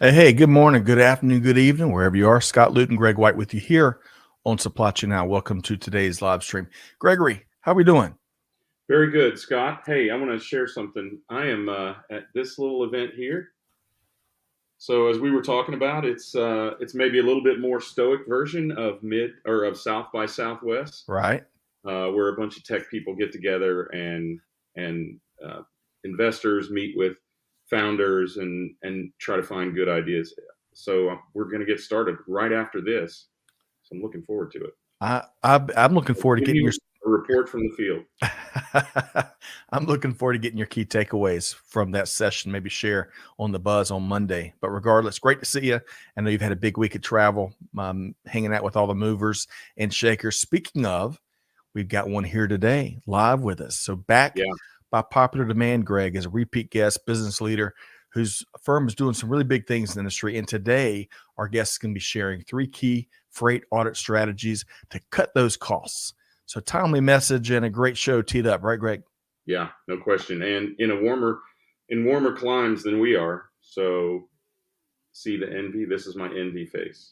Hey, good morning, good afternoon, good evening, wherever you are. Scott Luton, Greg White with you here on Supply Chain Now. Welcome to today's live stream. Gregory, how are we doing? Very good, Scott. Hey, I want to share something. I am at this little event here. So as we were talking about, it's maybe a little bit more stoic version of mid or of South by Southwest, Right. where a bunch of tech people get together and investors meet with founders and try to find good ideas. So we're going to get started right after this. So I'm looking forward to it. I'm looking forward to Give getting your you a report from the field. I'm looking forward to getting your key takeaways from that session, maybe share on the buzz on Monday. But regardless, great to see you. I know you've had a big week of travel, hanging out with all the movers and shakers. Speaking of, we've got one here today live with us. So back Yeah. by popular demand, Greg is a repeat guest, business leader whose firm is doing some really big things in the industry. And today, our guest is going to be sharing 3 key freight audit strategies to cut those costs. So timely message and a great show teed up, right, Greg? Yeah, no question. And in warmer climes than we are. So see the envy. This is my envy face.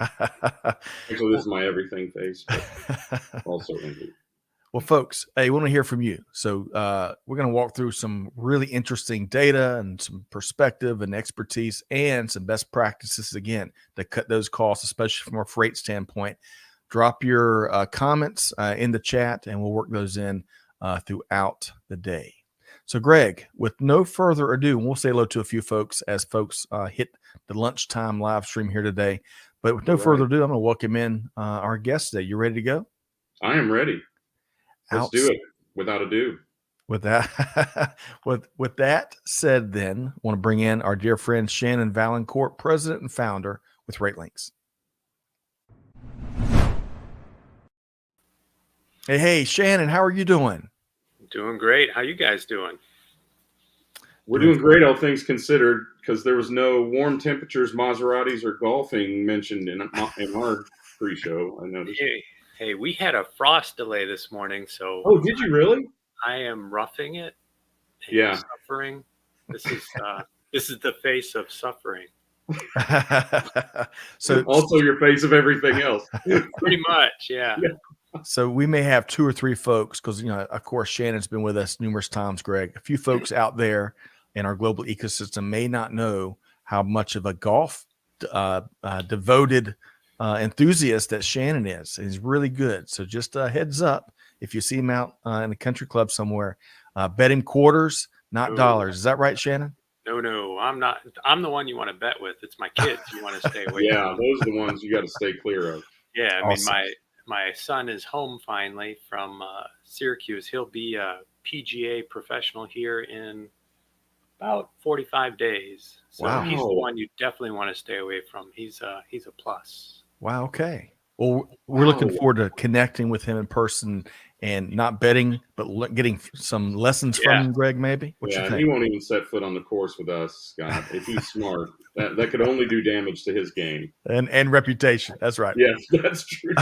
Actually, this is my everything face, but also envy. Well, folks, hey, we want to hear from you. So we're going to walk through some really interesting data and some perspective and expertise and some best practices again to cut those costs, especially from a freight standpoint. Drop your comments in the chat, and we'll work those in throughout the day. So, Greg, with no further ado, we'll say hello to a few folks as folks hit the lunchtime live stream here today. But with no further ado, I'm going to welcome in our guest today. You ready to go? I am ready. Let's do it without ado. With that, with that said, then I want to bring in our dear friend Shannon Vaillancourt, president and founder with Ratelinx. Hey, Shannon, how are you doing? Doing great. How you guys doing? We're doing great, all things considered, because there was no warm temperatures, Maseratis, or golfing mentioned in our pre-show. I noticed. Hey, we had a frost delay this morning, so Oh, did you really? I am roughing it. And Yeah. suffering. This is the face of suffering. So also your face of everything else. Pretty much, yeah. So we may have 2 or 3 folks because, of course, Shannon's been with us numerous times, Greg. A few folks out there in our global ecosystem may not know how much of a golf devoted enthusiast that Shannon is. He's really good. So just a heads up, if you see him out in a country club somewhere, bet him quarters, not dollars. Is that right, Shannon? No, I'm not. I'm the one you want to bet with. It's my kids you want to stay away from. Yeah, those are the ones you got to stay clear of. Yeah, I mean, my son is home finally from Syracuse. He'll be a PGA professional here in about 45 days. So Wow. He's the one you definitely want to stay away from. He's a plus. Wow. Okay. Well, we're looking forward to connecting with him in person and not betting, but getting some lessons from him, Greg, maybe? What you think? He won't even set foot on the course with us, Scott. If he's smart, that could only do damage to his game. And reputation. That's right. Yes, that's true.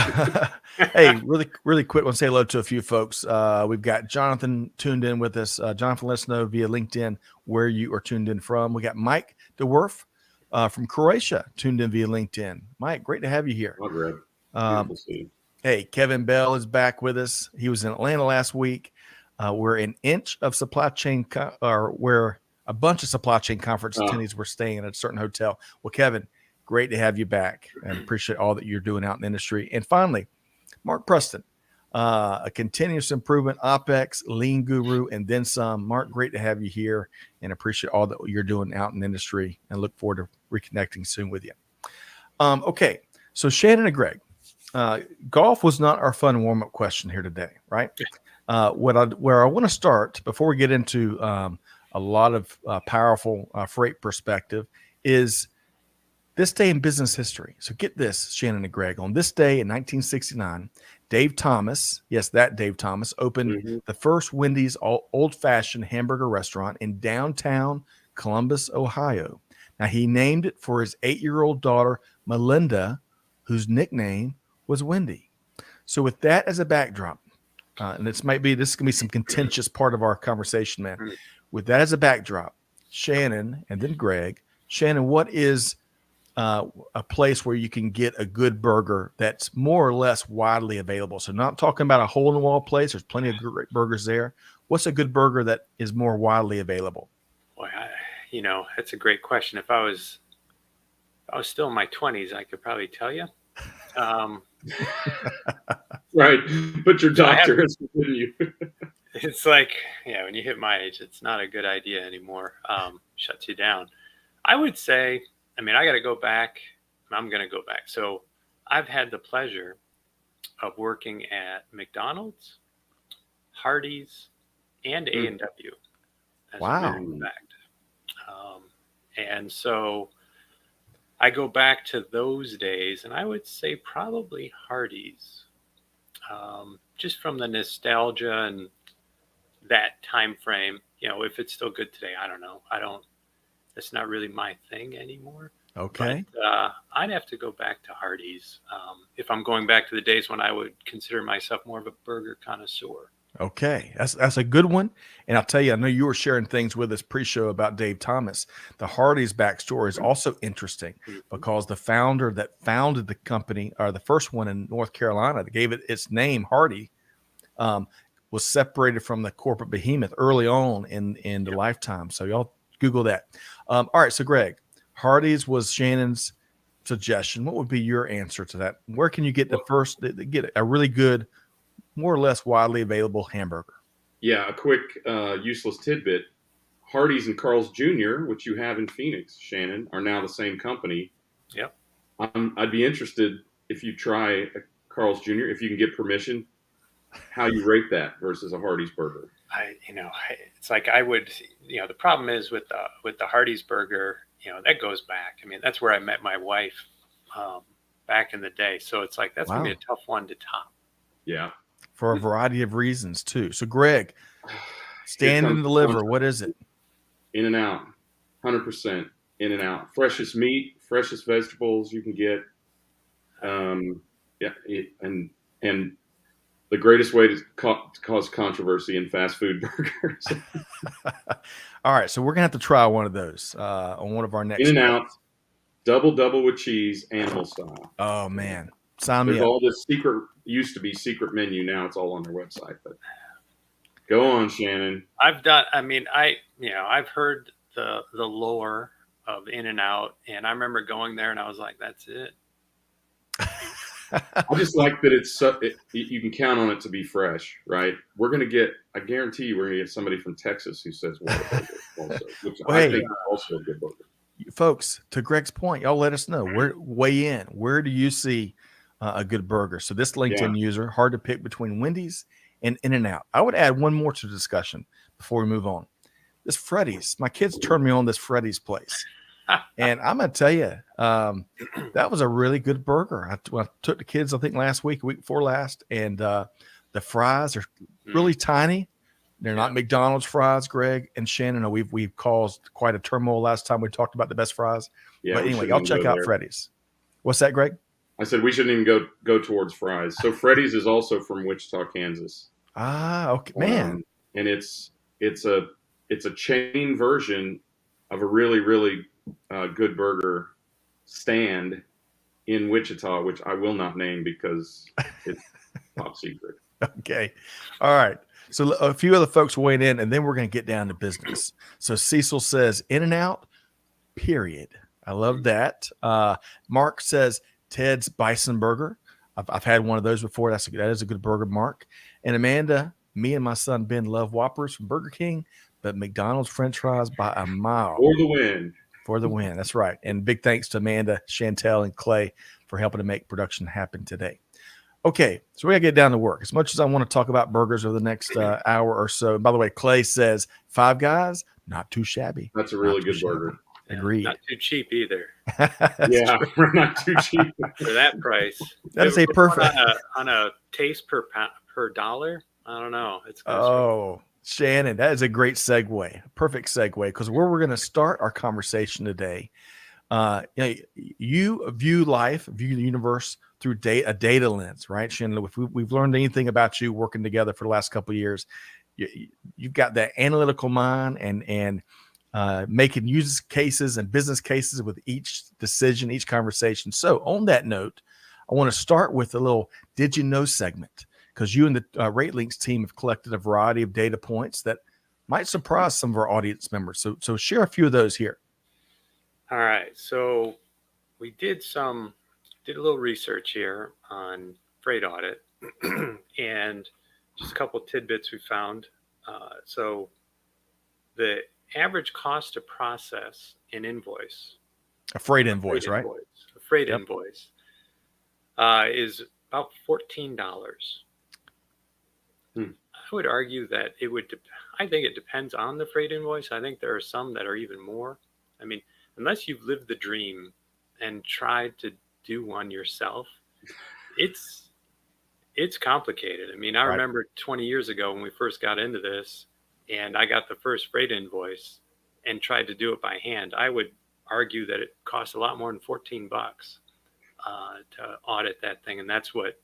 Hey, really quick, want to say hello to a few folks. We've got Jonathan tuned in with us. Jonathan, let us know via LinkedIn where you are tuned in from. We got Mike DeWerf from Croatia tuned in via LinkedIn. Mike, great to have you here. Oh, Greg. Beautiful to see you. Hey, Kevin Bell is back with us. He was in Atlanta last week. We're an inch of supply chain, where a bunch of supply chain conference attendees were staying at a certain hotel. Well, Kevin, great to have you back, and appreciate all that you're doing out in the industry. And finally, Mark Preston, a continuous improvement, OpEx, lean guru, and then some. Mark, great to have you here, and appreciate all that you're doing out in the industry, and look forward to reconnecting soon with you. Okay, so Shannon and Greg. Golf was not our fun warm-up question here today, right? Where I want to start before we get into a lot of powerful freight perspective is this day in business history. So get this, Shannon and Greg. On this day in 1969, Dave Thomas, yes, that Dave Thomas, opened the first Wendy's old-fashioned hamburger restaurant in downtown Columbus, Ohio. Now, he named it for his 8-year-old daughter, Melinda, whose nickname was Wendy. So with that as a backdrop, and this is going to be some contentious part of our conversation, man. With that as a backdrop, Shannon and then Greg, Shannon, what is a place where you can get a good burger that's more or less widely available? So not talking about a hole in the wall place. There's plenty of great burgers there. What's a good burger that is more widely available? Boy, that's a great question. If I was still in my 20s, I could probably tell you. Right. But your doctor has forbidden you. It's like, when you hit my age, it's not a good idea anymore. Shuts you down. I would say, I got to go back. I'm going to go back. So I've had the pleasure of working at McDonald's, Hardee's, and A&W. As a matter of fact. And so I go back to those days, and I would say probably Hardee's, just from the nostalgia and that time frame. If it's still good today, I don't know. It's not really my thing anymore. Okay. But, I'd have to go back to Hardee's if I'm going back to the days when I would consider myself more of a burger connoisseur. Okay, that's a good one. And I'll tell you, I know you were sharing things with us pre-show about Dave Thomas. The Hardee's backstory is also interesting because the founder that founded the company, or the first one in North Carolina that gave it its name, Hardy, was separated from the corporate behemoth early on in the lifetime. So y'all Google that. All right, so Greg, Hardee's was Shannon's suggestion. What would be your answer to that? Where can you get get a really good, more or less widely available hamburger? Yeah, a quick useless tidbit. Hardee's and Carl's Jr., which you have in Phoenix, Shannon, are now the same company. Yep. I'd be interested if you try a Carl's Jr., if you can get permission, how you rate that versus a Hardee's burger. It's like I would, the problem is with the Hardee's burger, that goes back. That's where I met my wife back in the day. So it's like, that's going to be a tough one to top. Yeah. For a variety of reasons too. So Greg, stand and deliver. What is it? In-N-Out, 100% In-N-Out. Freshest meat, freshest vegetables you can get. And the greatest way to cause controversy in fast food burgers. All right, so we're gonna have to try one of those on one of our next. In-N-Out, double with cheese, animal style. Oh man, sign me There's up. all this used to be secret menu. Now it's all on their website. But go on, Shannon. I've heard the lore of In-N-Out, and I remember going there and I was like, that's it. I just like that you can count on it to be fresh, right? I guarantee you, we're gonna get somebody from Texas who says Whataburger also, which I think is also a good burger. Folks, to Greg's point, y'all let us know. Weigh in. Where do you see a good burger? So this LinkedIn user, hard to pick between Wendy's and In-N-Out. I would add one more to the discussion before we move on. This Freddy's. My kids turned me on this Freddy's place. And I'm going to tell you, that was a really good burger. I took the kids, I think week before last, and the fries are really tiny. They're not McDonald's fries, Greg and Shannon. We've caused quite a turmoil last time we talked about the best fries. Yeah, but anyway, y'all check out Freddy's. What's that, Greg? I said we shouldn't even go towards fries. So Freddy's is also from Wichita, Kansas. Ah, okay, man. And it's a chain version of a really, really good burger stand in Wichita, which I will not name because it's top secret. Okay. All right. So a few other folks weighed in, and then we're going to get down to business. So Cecil says In-N-Out, period. I love that. Mark says Ted's Bison Burger. I've had one of those before. That is a good burger, Mark. And Amanda, me and my son Ben love Whoppers from Burger King, but McDonald's French fries by a mile. For the win. For the win. That's right. And big thanks to Amanda, Chantel, and Clay for helping to make production happen today. Okay, so we got to get down to work. As much as I want to talk about burgers over the next hour or so. And by the way, Clay says Five Guys, not too shabby. That's a really good burger. Agreed. Not too cheap either. Yeah, not too cheap for that price. That is a perfect on a taste per dollar. I don't know. It's Shannon, that is a great segue, perfect segue, because where we're going to start our conversation today, you view life, view the universe through a data lens, right, Shannon? If we've learned anything about you working together for the last couple of years, you've got that analytical mind, and making use cases and business cases with each decision, each conversation. So on that note, I want to start with a little "Did you know" segment, because you and the Ratelinx team have collected a variety of data points that might surprise some of our audience members. So share a few of those here. All right. So we did a little research here on freight audit and just a couple of tidbits we found. So the average cost to process an invoice, A freight invoice, right? A freight Yep. invoice is about $14. I would argue that I think it depends on the freight invoice. I think there are some that are even more. I mean, unless you've lived the dream and tried to do one yourself, it's complicated. I mean, I remember 20 years ago when we first got into this and I got the first freight invoice and tried to do it by hand. I would argue that it costs a lot more than $14 to audit that thing. And that's what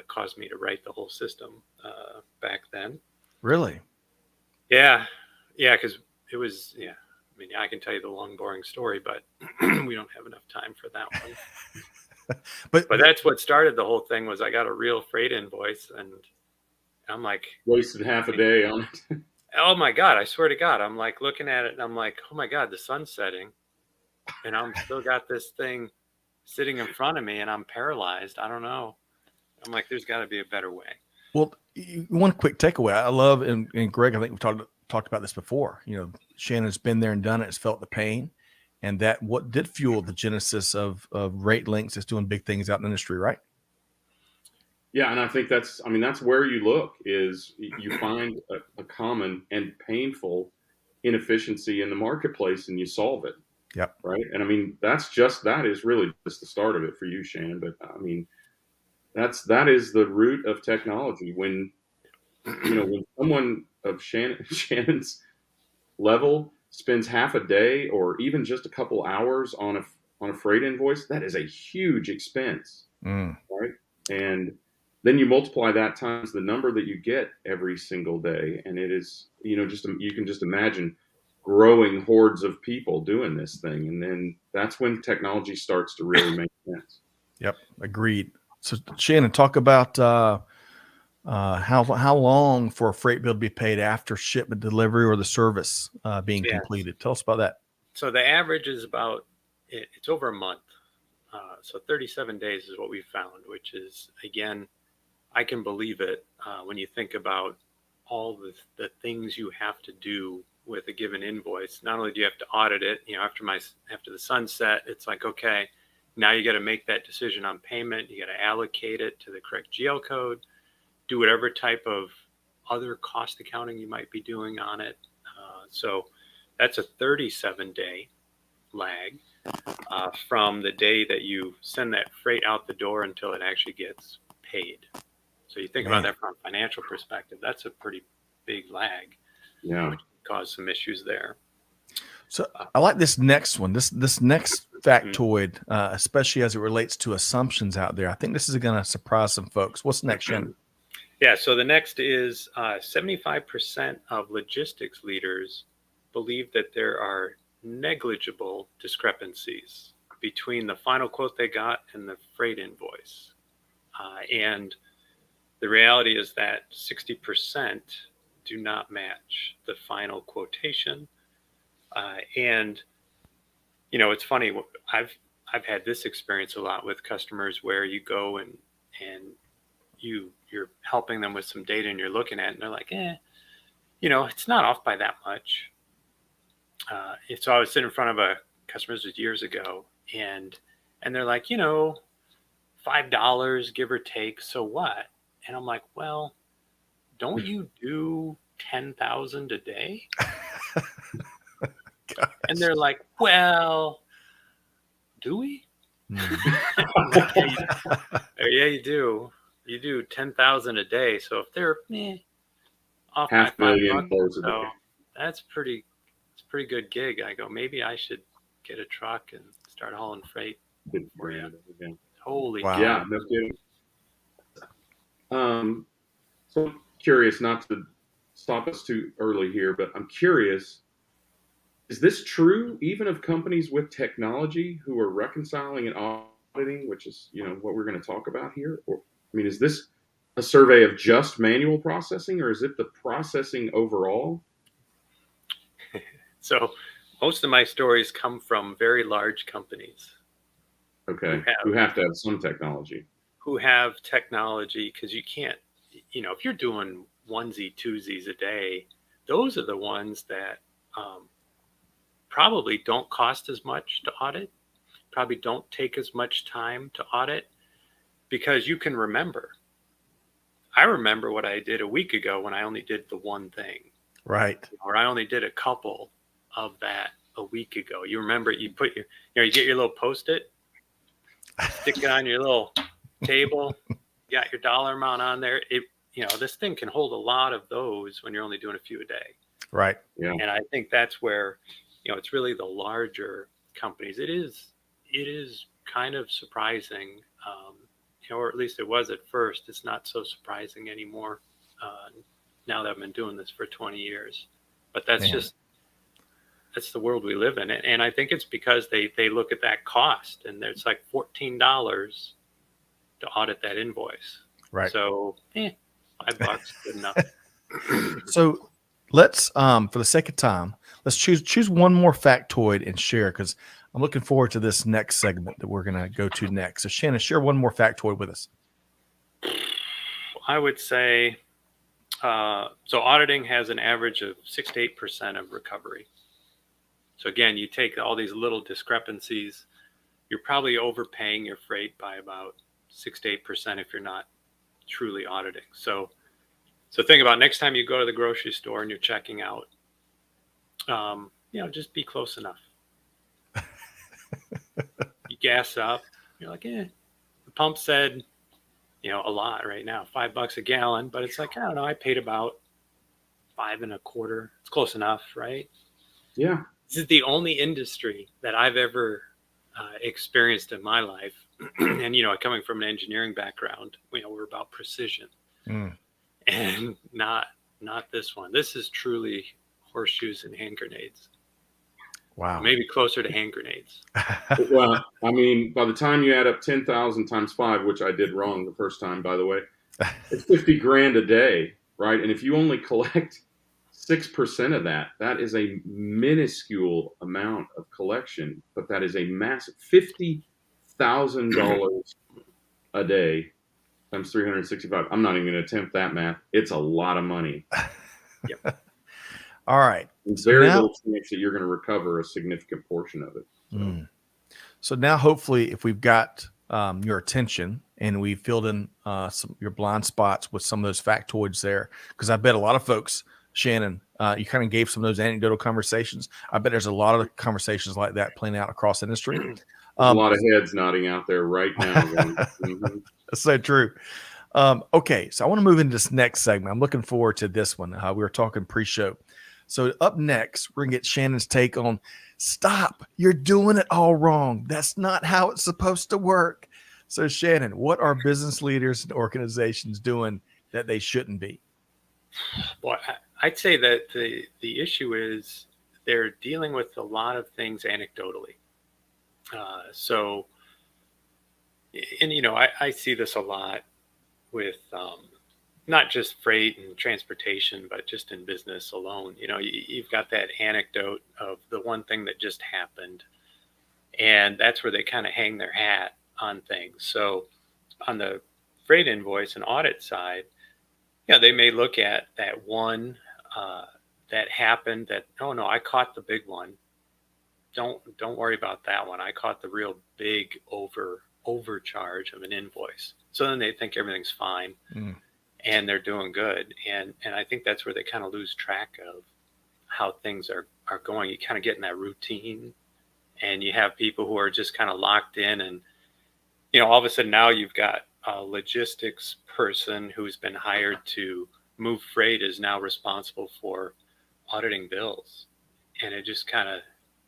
caused me to write the whole system back then. Really? Yeah. Yeah. Because it was, yeah. I mean, I can tell you the long, boring story, but we don't have enough time for that one. but that's what started the whole thing. Was I got a real freight invoice, and I'm like, wasted half a day on it. Oh my God! I swear to God, I'm like looking at it, and I'm like, oh my God, the sun's setting, and I'm still got this thing sitting in front of me, and I'm paralyzed. I don't know. I'm like, there's got to be a better way. Well, one quick takeaway I love, and Greg, I think we've talked about this before. You know, Shannon's been there and done it. Has felt the pain, and that what did fuel the genesis of Ratelinx is doing big things out in the industry, right? Yeah, and I think that's where you look, is you find a common and painful inefficiency in the marketplace and you solve it. Yep. Right. And I mean, that is really just the start of it for you, Shannon. But I mean, that is the root of technology. When someone of Shannon's level spends half a day or even just a couple hours on a freight invoice, that is a huge expense. Right. And then you multiply that times the number that you get every single day. And it is, you can just imagine growing hordes of people doing this thing. And then that's when technology starts to really make sense. Yep. Agreed. So Shannon, talk about how long for a freight bill to be paid after shipment, delivery, or the service being completed. Tell us about that. So the average is it's over a month. So 37 days is what we found, which is, again, I can believe it when you think about all the things you have to do with a given invoice. Not only do you have to audit it, after the sunset, it's like, okay, now you got to make that decision on payment. You got to allocate it to the correct GL code, do whatever type of other cost accounting you might be doing on it. So that's a 37-day lag from the day that you send that freight out the door until it actually gets paid. So you think about that from a financial perspective, that's a pretty big lag. Yeah. Which can cause some issues there. So I like this next one, this next factoid, especially as it relates to assumptions out there. I think this is going to surprise some folks. What's next, Shannon? Yeah, so the next is 75% of logistics leaders believe that there are negligible discrepancies between the final quote they got and the freight invoice. And the reality is that 60% do not match the final quotation. And, it's funny. I've had this experience a lot with customers where you go and you're helping them with some data and you're looking at it and they're like, it's not off by that much. So I was sitting in front of a customer, this was years ago, and they're like, $5 give or take. So what? And I'm like, well, don't you do 10,000 a day? And they're like, well, do we? Yeah, you do. You do 10,000 a day. So if they're off by $5, so that's pretty good gig. I go, maybe I should get a truck and start hauling freight for you. Holy wow. Yeah, no kidding. So I'm curious, not to stop us too early here, but I'm curious, Is this true even of companies with technology who are reconciling and auditing, which is, what we're going to talk about here? Or, I mean, is this a survey of just manual processing, or is it the processing overall? So most of my stories come from very large companies. Okay. Who have to have some technology. Who have technology, because you can't, if you're doing onesie, twosies a day, those are the ones that probably don't cost as much to audit, probably don't take as much time to audit, because you can remember. I remember what I did a week ago when I only did the one thing. Right. Or I only did a couple of that a week ago. You remember, you put you get your little Post-it, stick it on your little table, you got your dollar amount on there. This thing can hold a lot of those when you're only doing a few a day. Right. Yeah. And I think that's where, it's really the larger companies. It is kind of surprising, or at least it was at first. It's not so surprising anymore now that I've been doing this for 20 years. But that's that's the world we live in. And I think it's because they look at that cost, and it's like $14 to audit that invoice. Right. So $5, good enough. So let's, for the sake of time, let's choose one more factoid and share, because I'm looking forward to this next segment that we're going to go to next. So Shannon, share one more factoid with us. I would say, so auditing has an average of 6 to 8% of recovery. So again, you take all these little discrepancies, you're probably overpaying your freight by about 6 to 8% if you're not truly auditing. So think about next time you go to the grocery store and you're checking out, just be close enough. You gas up, you're like, the pump said, a lot right now, $5 a gallon, but it's like, I don't know, I paid about $5.25. It's close enough, right? Yeah. This is the only industry that I've ever experienced in my life. And, coming from an engineering background, we're about precision and not this one. This is truly horseshoes and hand grenades. Wow. Maybe closer to hand grenades. Well, I mean, by the time you add up 10,000 times 5, which I did wrong the first time, by the way, it's 50 grand a day, right? And if you only collect 6% of that, that is a minuscule amount of collection, but that is a massive $50,000 a day times 365. I'm not even going to attempt that math. It's a lot of money. Yep. All right. There's very little chance that you're going to recover a significant portion of it. So now, hopefully, if we've got your attention and we filled in your blind spots with some of those factoids there, because I bet a lot of folks, Shannon, you kind of gave some of those anecdotal conversations. I bet there's a lot of conversations like that playing out across industry. A lot of heads nodding out there right now. That's so true. Okay, so I want to move into this next segment. I'm looking forward to this one. We were talking pre-show. So up next, we're going to get Shannon's take on, stop, you're doing it all wrong. That's not how it's supposed to work. So Shannon, what are business leaders and organizations doing that they shouldn't be? Well, I'd say that the issue is they're dealing with a lot of things anecdotally. I see this a lot with not just freight and transportation, but just in business alone. You've got that anecdote of the one thing that just happened, and that's where they kind of hang their hat on things. So on the freight invoice and audit side, they may look at that one that happened that, oh no, I caught the big one. Don't worry about that one. I caught the real big overcharge of an invoice. So then they think everything's fine. And they're doing good. And I think that's where they kind of lose track of how things are going. You kind of get in that routine, and you have people who are just kind of locked in. And, all of a sudden now you've got a logistics person who's been hired to move freight is now responsible for auditing bills. And it just kind of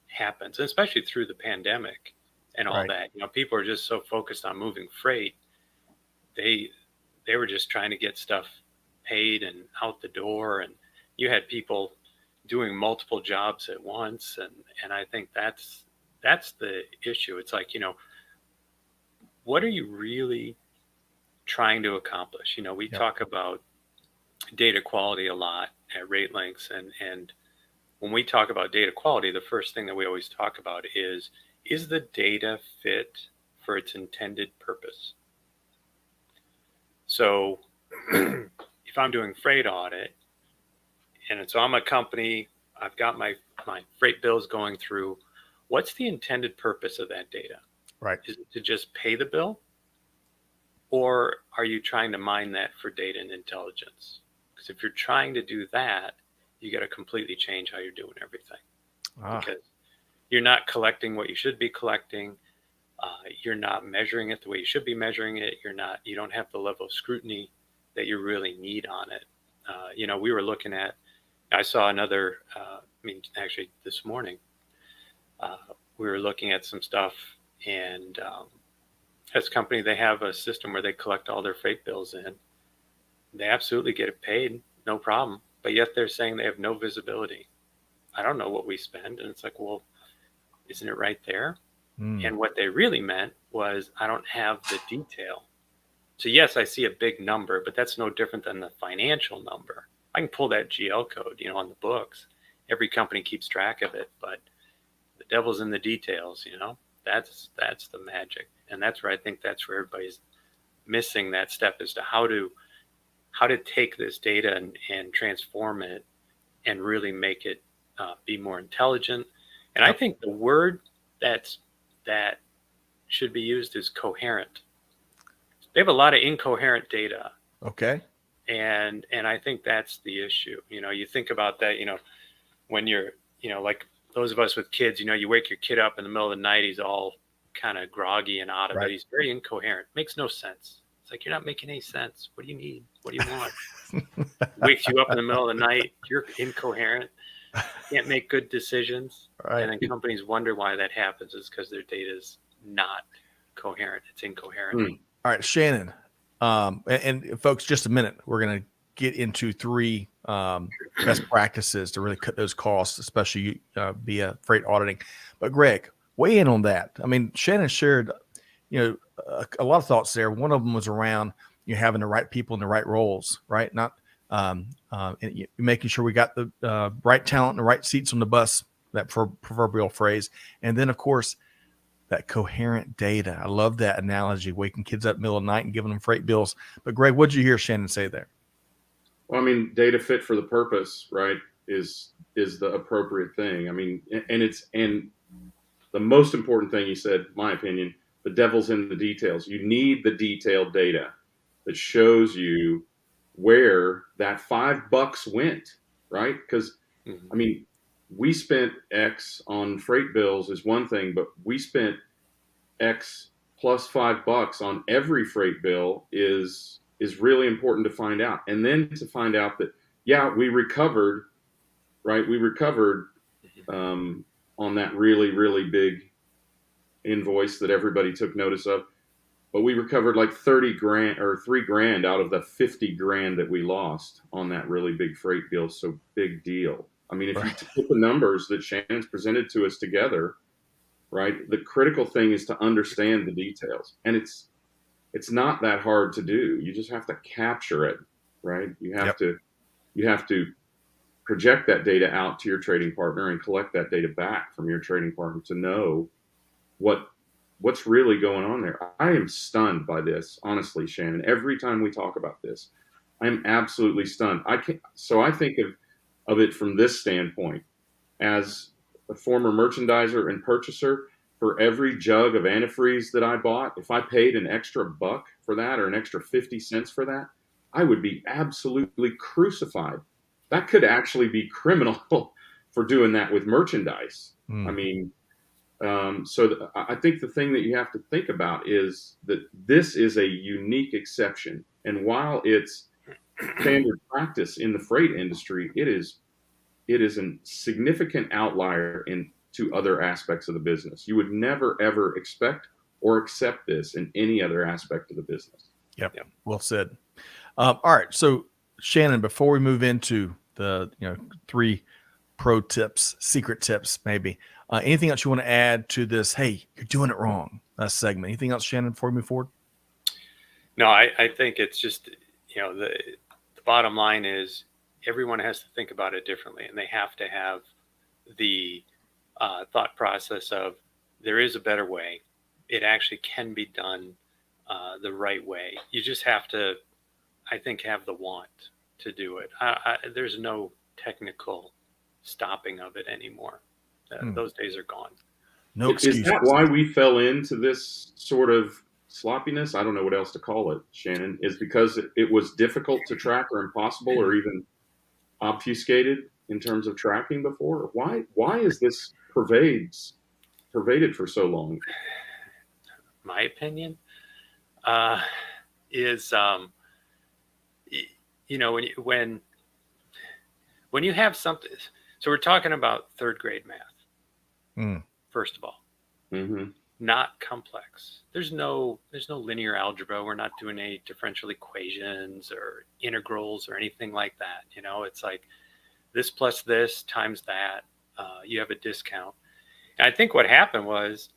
happens, especially through the pandemic and all that. People are just so focused on moving freight. They were just trying to get stuff paid and out the door. And you had people doing multiple jobs at once. And I think that's the issue. It's like, what are you really trying to accomplish? We talk about data quality a lot at Ratelinx, and when we talk about data quality, the first thing that we always talk about is the data fit for its intended purpose? So if I'm doing freight audit, and so I'm a company, I've got my freight bills going through, what's the intended purpose of that data? Right. Is it to just pay the bill? Or are you trying to mine that for data and intelligence? Because if you're trying to do that, you got to completely change how you're doing everything. Because you're not collecting what you should be collecting. You're not measuring it the way you should be measuring it. You don't have the level of scrutiny that you really need on it. We were looking at, I saw another, actually this morning, we were looking at some stuff, and this company, they have a system where they collect all their freight bills in. They absolutely get it paid, no problem. But yet they're saying they have no visibility. I don't know what we spend. And it's like, well, isn't it right there? And what they really meant was, I don't have the detail. So yes, I see a big number, but that's no different than the financial number. I can pull that GL code, on the books. Every company keeps track of it, but the devil's in the details, that's the magic. And that's where I think that's where everybody's missing that step, as to how to take this data and transform it and really make it be more intelligent. And I think the word that should be used is coherent. They have a lot of incoherent data. Okay. And I think that's the issue. You think about that, when you're, like those of us with kids, you wake your kid up in the middle of the night, he's all kind of groggy and out of it. He's very incoherent. Makes no sense. It's like, you're not making any sense. What do you need? What do you want? Wakes you up in the middle of the night. You're incoherent. Can't make good decisions. Right. And then companies wonder why that happens. Is because their data is not coherent. It's incoherent. All right, Shannon. And folks, just a minute. We're going to get into 3 best practices to really cut those costs, especially via freight auditing. But Greg, weigh in on that. I mean, Shannon shared, a lot of thoughts there. One of them was around having the right people in the right roles, right? Not making sure we got the right talent and the right seats on the bus, that proverbial phrase. And then, of course, that coherent data. I love that analogy, waking kids up in the middle of the night and giving them freight bills. But Greg, what did you hear Shannon say there? Well, data fit for the purpose, right, is the appropriate thing. And the most important thing you said, in my opinion, the devil's in the details. You need the detailed data that shows you where that $5 went, right? Because, we spent X on freight bills is one thing, but we spent X plus $5 on every freight bill is really important to find out. And then to find out that, we recovered, right? We recovered on that really, really big invoice that everybody took notice of. But we recovered like 30 grand or $3,000 out of the 50 grand that we lost on that really big freight bill. So big deal. If you put the numbers that Shannon's presented to us together, right, the critical thing is to understand the details. And it's not that hard to do. You just have to capture it, right? You have to project that data out to your trading partner and collect that data back from your trading partner to know what's really going on there. I am stunned by this, honestly, Shannon. Every time we talk about this, I'm absolutely stunned. I think of it from this standpoint. As a former merchandiser and purchaser, for every jug of antifreeze that I bought, if I paid an extra $1 for that or an extra 50 cents for that, I would be absolutely crucified. That could actually be criminal for doing that with merchandise. So I think the thing that you have to think about is that this is a unique exception. And while it's standard practice in the freight industry, it is a significant outlier into other aspects of the business. You would never, ever expect or accept this in any other aspect of the business. Yep. Well said. All right. So Shannon, before we move into the 3 pro tips, secret tips, maybe. Anything else you want to add to this? Hey, you're doing it wrong segment. Anything else, Shannon, before we move forward? No, I think it's just, the bottom line is everyone has to think about it differently, and they have to have the thought process of there is a better way. It actually can be done the right way. You just have to, I think, have the want to do it. There's no technical stopping of it anymore. Those days are gone. No excuses. Is that why we fell into this sort of sloppiness? I don't know what else to call it, Shannon. Is because it was difficult to track or impossible or even obfuscated in terms of tracking before? Why is this pervaded for so long? My opinion is, when you have something, so we're talking about third grade math, first of all, not complex. There's no linear algebra. We're not doing any differential equations or integrals or anything like that. It's like this plus this times that, you have a discount. And I think what happened was,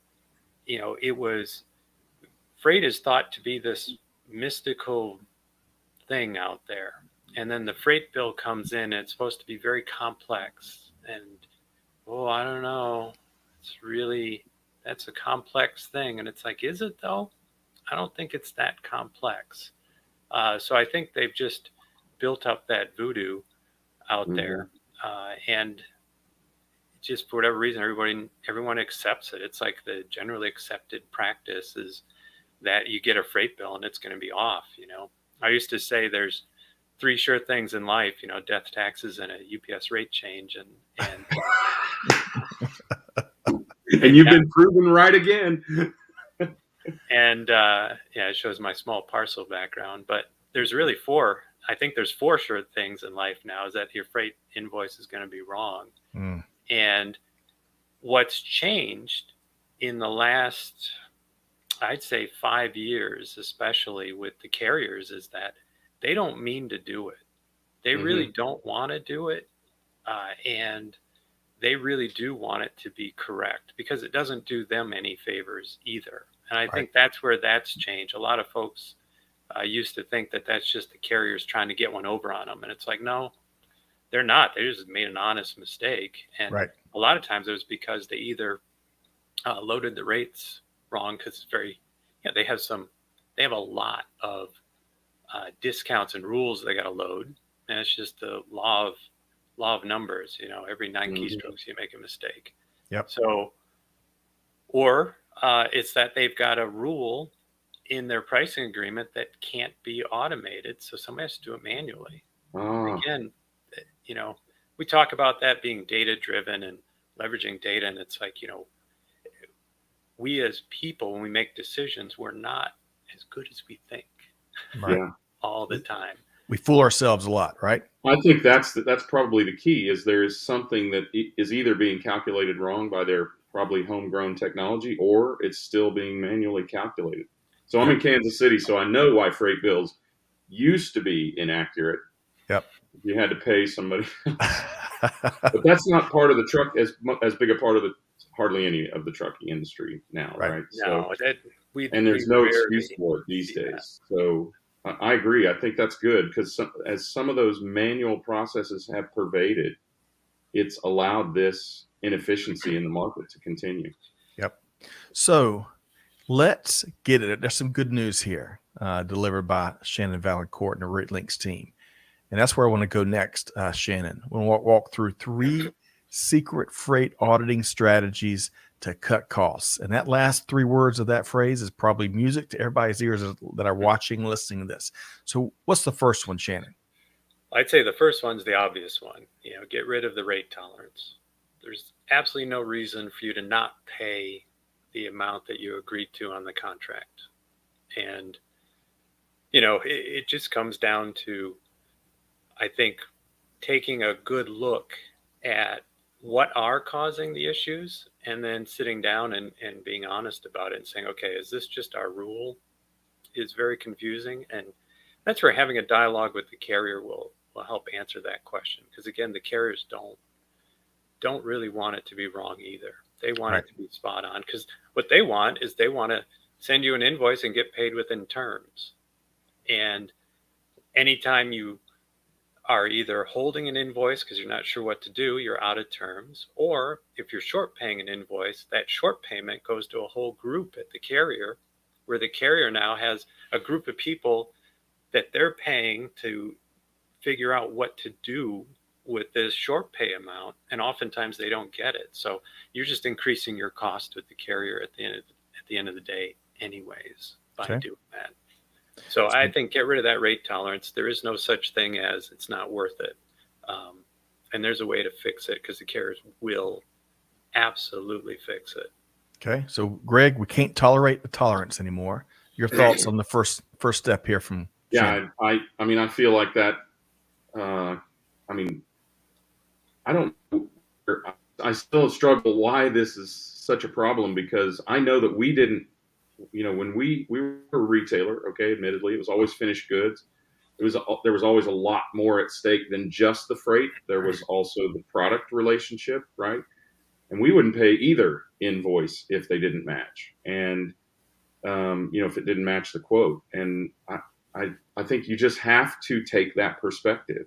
freight is thought to be this mystical thing out there. And then the freight bill comes in and it's supposed to be very complex. And, I don't know. That's a complex thing. And it's like, is it though? I don't think it's that complex. So I think they've just built up that voodoo out there. And just for whatever reason, everyone accepts it. It's like the generally accepted practice is that you get a freight bill and it's going to be off. I used to say there's 3 sure things in life, death, taxes, and a UPS rate change. And and you've been proven right again. And it shows my small parcel background, but there's really 4. I think there's 4 sure things in life now is that your freight invoice is going to be wrong. And what's changed in the last, I'd say 5 years, especially with the carriers, is that they don't mean to do it. They really don't want to do it. And they really do want it to be correct because it doesn't do them any favors either. And I think that's where that's changed. A lot of folks used to think that that's just the carriers trying to get one over on them. And it's like, no, they're not. They just made an honest mistake. And a lot of times it was because they either loaded the rates wrong because it's very, they have a lot of discounts and rules they got to load. And it's just the law of numbers. Every 9 keystrokes you make a mistake. So, or it's that they've got a rule in their pricing agreement that can't be automated, so somebody has to do it manually. Again, we talk about that being data driven and leveraging data, and it's like, we as people, when we make decisions, we're not as good as we think all the time. We fool ourselves a lot, right? I think that's probably the key. Is there is something that is either being calculated wrong by their probably homegrown technology, or it's still being manually calculated. So I'm in Kansas City, so I know why freight bills used to be inaccurate. You had to pay somebody, but that's not part of the truck as big a part of hardly any of the trucking industry now, right? No, so, and there's no excuse for it these days. So I agree. I think that's good because as some of those manual processes have pervaded, it's allowed this inefficiency in the market to continue. So let's get it. There's some good news here delivered by Shannon Vaillancourt and the Ratelinx team. And that's where I want to go next, Shannon. We'll walk through 3 secret freight auditing strategies to cut costs. And that last 3 words of that phrase is probably music to everybody's ears that are watching, listening to this. So what's the first one, Shannon? I'd say the first one's the obvious one. Get rid of the rate tolerance. There's absolutely no reason for you to not pay the amount that you agreed to on the contract. And, it just comes down to, I think, taking a good look at what are causing the issues and then sitting down and being honest about it and saying, okay, is this just our rule? Is very confusing. And that's where having a dialogue with the carrier will help answer that question. Because again, the carriers don't really want it to be wrong either. They want Right. it to be spot on, because what they want is they want to send you an invoice and get paid within terms. And anytime you are either holding an invoice because you're not sure what to do, you're out of terms, or if you're short paying an invoice, that short payment goes to a whole group at the carrier, where the carrier now has a group of people that they're paying to figure out what to do with this short pay amount, and oftentimes they don't get it. So you're just increasing your cost with the carrier at the end of the day anyways by doing that. So I think get rid of that rate tolerance. There is no such thing as it's not worth it. And there's a way to fix it, because the carriers will absolutely fix it. Okay. So Greg, we can't tolerate the tolerance anymore. Your thoughts on the first step here from Shannon? I mean, I feel like that. I mean, I still struggle why this is such a problem, because I know that we didn't, when we were a retailer, okay, admittedly, it was always finished goods. There was always a lot more at stake than just the freight. There was also the product relationship, right? And we wouldn't pay either invoice if they didn't match. And, if it didn't match the quote. And I think you just have to take that perspective.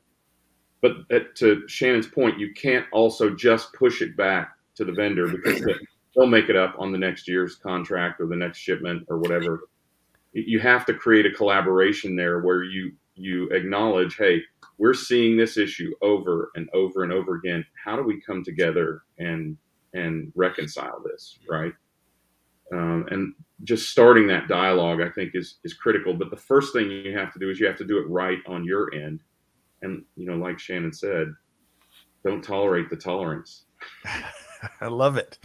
But to Shannon's point, you can't also just push it back to the vendor, because they'll make it up on the next year's contract or the next shipment or whatever. You have to create a collaboration there where you acknowledge, hey, we're seeing this issue over and over and over again. How do we come together and reconcile this, right? And just starting that dialogue, I think, is critical. But the first thing you have to do is you have to do it right on your end. And, like Shannon said, don't tolerate the tolerance. I love it.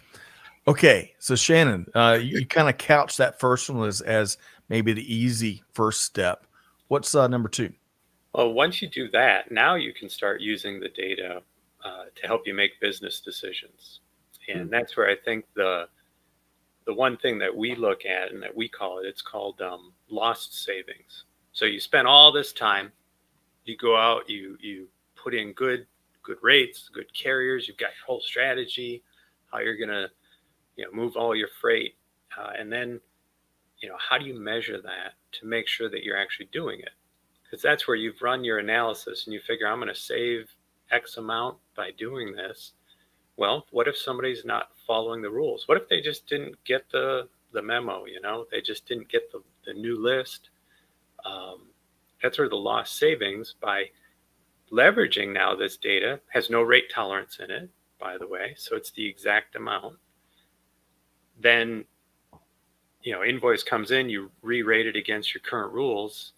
Okay. So Shannon, you kind of couch that first one as maybe the easy first step. What's number 2? Well, once you do that, now you can start using the data to help you make business decisions. And that's where I think the one thing that we look at, and that we call it's called lost savings. So you spend all this time, you go out, you put in good rates, good carriers, you've got your whole strategy, how you're going to move all your freight. And then, how do you measure that to make sure that you're actually doing it? Because that's where you've run your analysis and you figure, I'm going to save X amount by doing this. Well, what if somebody's not following the rules? What if they just didn't get the memo? They just didn't get the new list. That's where the lost savings, by leveraging now this data, has no rate tolerance in it, by the way. So it's the exact amount. Then, invoice comes in, you re-rate it against your current rules.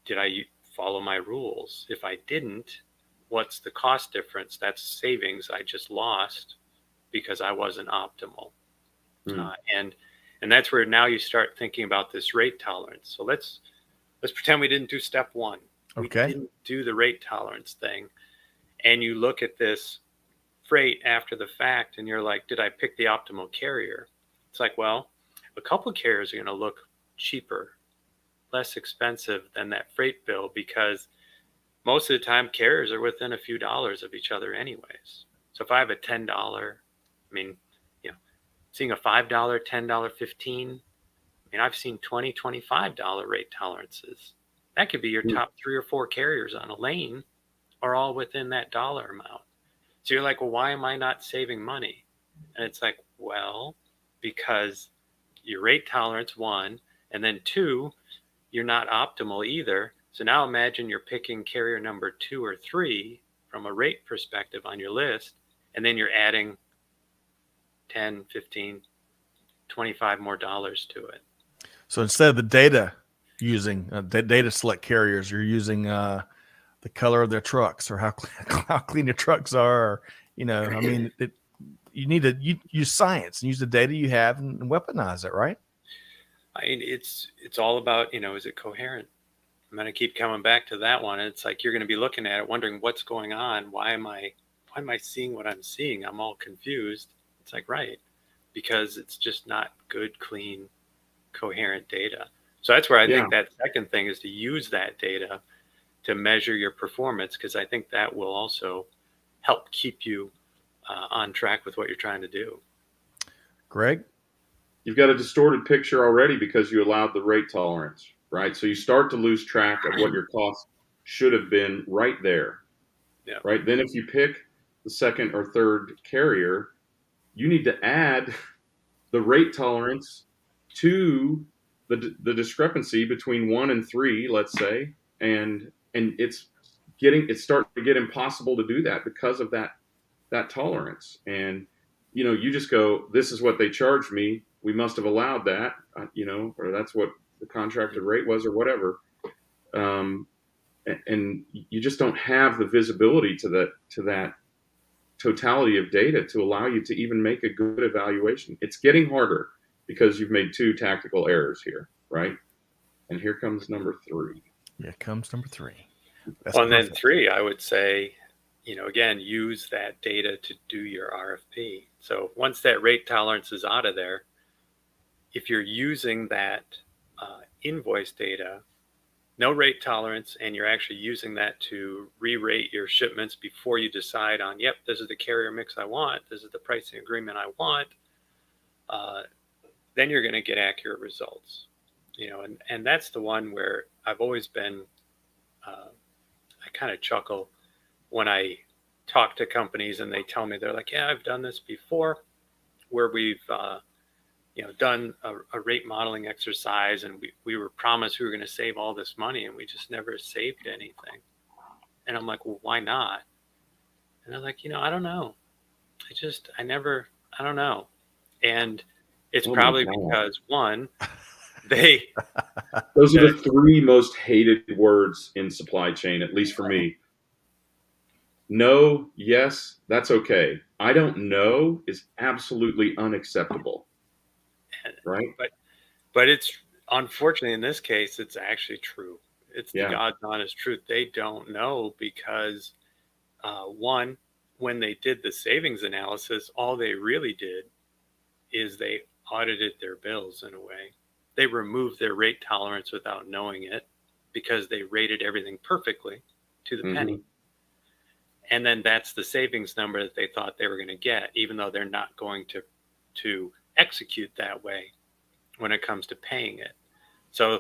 Did I follow my rules? If I didn't, what's the cost difference? That's savings I just lost because I wasn't optimal. And that's where now you start thinking about this rate tolerance. So let's pretend we didn't do step 1. Okay. We didn't do the rate tolerance thing. And you look at this freight after the fact and you're like, did I pick the optimal carrier? It's like, well, a couple of carriers are going to look cheaper, less expensive than that freight bill, because most of the time carriers are within a few dollars of each other anyways. So if I have a $10, seeing a $5, $10, $15, I've seen $20, $25 rate tolerances. That could be your top 3 or 4 carriers on a lane are all within that dollar amount. So you're like, well, why am I not saving money? And it's like, well, because your rate tolerance, 1, and then 2, you're not optimal either. So now imagine you're picking carrier number 2 or 3 from a rate perspective on your list, and then you're adding 10, 15, 25 more dollars to it. So instead of the data using data select carriers, you're using the color of their trucks, or how clean their trucks are. Or, you need to use science and use the data you have and weaponize it, right? It's all about, is it coherent? I'm going to keep coming back to that one. It's like you're going to be looking at it, wondering what's going on. Why am I seeing what I'm seeing? I'm all confused. It's like, right, because it's just not good, clean, coherent data. So that's where I think that second thing is to use that data to measure your performance, because I think that will also help keep you on track with what you're trying to do. Greg? You've got a distorted picture already because you allowed the rate tolerance, right? So you start to lose track of what your cost should have been right there, Yeah. right? Then if you pick the second or third carrier, you need to add the rate tolerance to the discrepancy between 1 and 3, let's say, and it's starting to get impossible to do that because of that tolerance. And you just go, this is what they charged me, we must have allowed that, or that's what the contracted rate was, or whatever. And you just don't have the visibility to that totality of data to allow you to even make a good evaluation. It's getting harder because you've made 2 tactical errors here, right? And here comes number 3. Here comes number 3. Well, and then 3, I would say, again, use that data to do your RFP. So once that rate tolerance is out of there, if you're using that invoice data, no rate tolerance, and you're actually using that to re-rate your shipments before you decide on, yep, this is the carrier mix I want, this is the pricing agreement I want, then you're going to get accurate results. And that's the one where I've always been, I kind of chuckle when I talk to companies and they tell me, they're like, yeah, I've done this before, where we've done a rate modeling exercise, and we were promised we were going to save all this money, and we just never saved anything. And I'm like, well, why not? And they're like, I don't know. I don't know. And it's probably because, one, those are the 3 most hated words in supply chain, at least for me. No, yes, that's okay. I don't know is absolutely unacceptable. Right. But it's, unfortunately, in this case, it's actually true. It's the God's honest truth. They don't know because, one, when they did the savings analysis, all they really did is they audited their bills in a way. They removed their rate tolerance without knowing it because they rated everything perfectly to the penny. And then that's the savings number that they thought they were going to get, even though they're not going to execute that way when it comes to paying it. So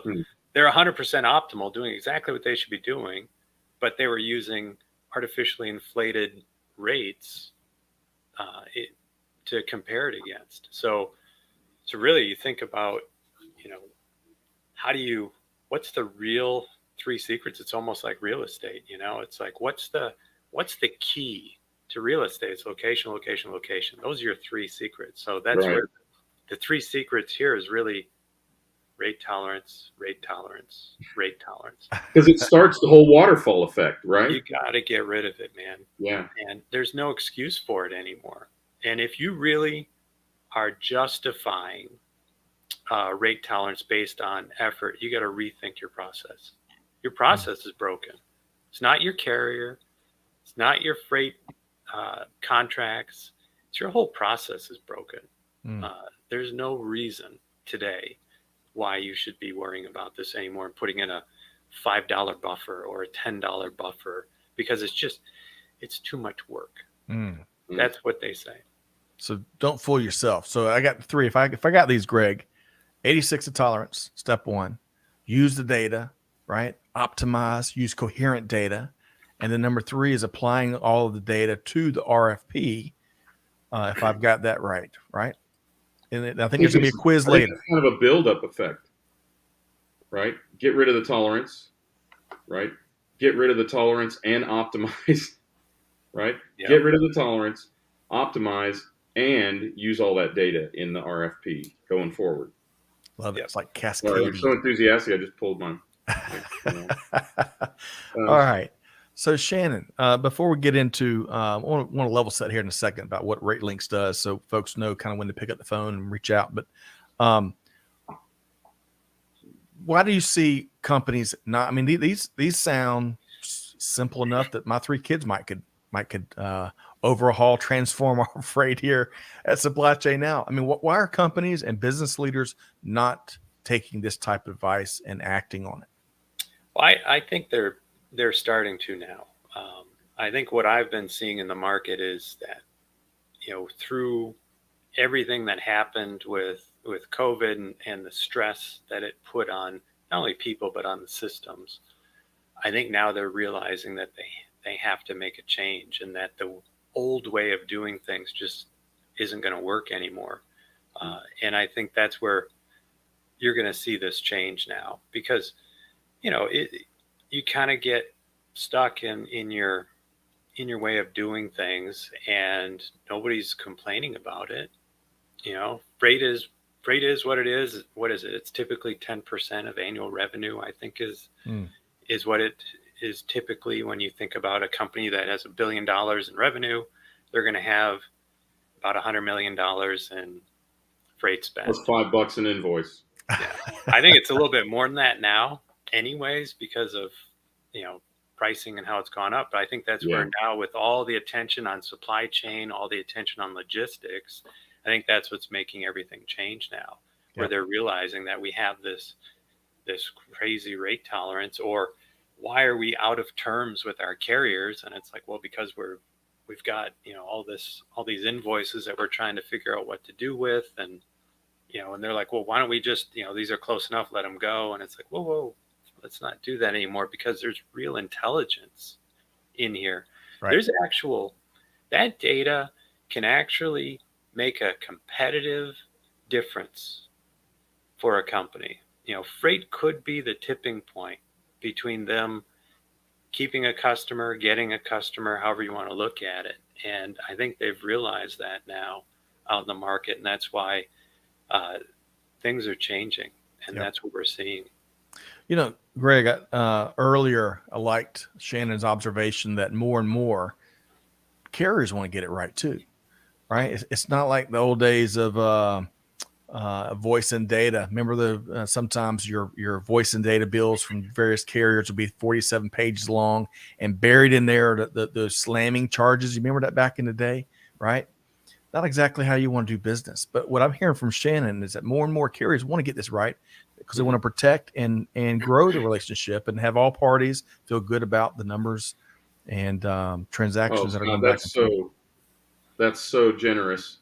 they're 100% optimal, doing exactly what they should be doing, but they were using artificially inflated rates to compare it against. So really, you think about, what's the real 3 secrets? It's almost like real estate. It's like, what's the key to real estate? It's location, location, location. Those are your 3 secrets. So that's where the 3 secrets here is really rate tolerance, rate tolerance, rate tolerance. Because it starts the whole waterfall effect, right? You got to get rid of it, man. Yeah. And there's no excuse for it anymore. And if you really are justifying rate tolerance based on effort, you got to rethink your process. Your process is broken. It's not your carrier. It's not your freight contracts. It's your whole process is broken. There's no reason today why you should be worrying about this anymore and putting in a $5 buffer or a $10 buffer, because it's too much work. That's what they say. So don't fool yourself. So I got 3. If I got these, Greg, 86 of tolerance, step 1, use the data, right? Optimize, use coherent data. And then number 3 is applying all of the data to the RFP. If I've got that right? And I think there's going to be a quiz later. It's kind of a build-up effect, right? Get rid of the tolerance, right? Get rid of the tolerance and optimize, right? Yep. Get rid of the tolerance, optimize, and use all that data in the RFP going forward. Love it. It's like cascading. I'm so enthusiastic, I just pulled mine. All right. So Shannon, before we get into, I want to level set here in a second about what Ratelinx does, so folks know kind of when to pick up the phone and reach out. But why do you see companies not? I mean, these sound simple enough that my 3 kids might could overhaul, transform our freight here at Supply Chain Now. I mean, why are companies and business leaders not taking this type of advice and acting on it? Well, I think they're starting to now. I think what I've been seeing in the market is that through everything that happened with COVID and the stress that it put on not only people but on the systems, I think now they're realizing that they have to make a change, and that the old way of doing things just isn't going to work anymore. And I think that's where you're going to see this change now, because you kind of get stuck in your way of doing things, and nobody's complaining about it. Freight is what it is. What is it? It's typically 10% of annual revenue, I think is what it is typically. When you think about a company that has $1 billion in revenue, they're going to have about $100 million in freight spend. That's $5 an invoice. Yeah. I think it's a little bit more than that now anyways, because of, pricing and how it's gone up. But I think that's where now, with all the attention on supply chain, all the attention on logistics, I think that's what's making everything change now, where they're realizing that we have this crazy rate tolerance, or why are we out of terms with our carriers? And it's like, well, because we've got, all these invoices that we're trying to figure out what to do with. And, and they're like, well, why don't we just, these are close enough, let them go. And it's like, whoa, let's not do that anymore, because there's real intelligence in here. Right. There's that data can actually make a competitive difference for a company. Freight could be the tipping point between them keeping a customer, getting a customer, however you want to look at it. And I think they've realized that now out in the market, and that's why things are changing, and that's what we're seeing. Greg, earlier I liked Shannon's observation that more and more carriers want to get it right too, right? It's not like the old days of voice and data. Remember sometimes your voice and data bills from various carriers will be 47 pages long, and buried in there the slamming charges. You remember that back in the day, right? Not exactly how you want to do business. But what I'm hearing from Shannon is that more and more carriers want to get this right, because they want to protect and grow the relationship and have all parties feel good about the numbers and transactions that are going back and forth. That's so generous.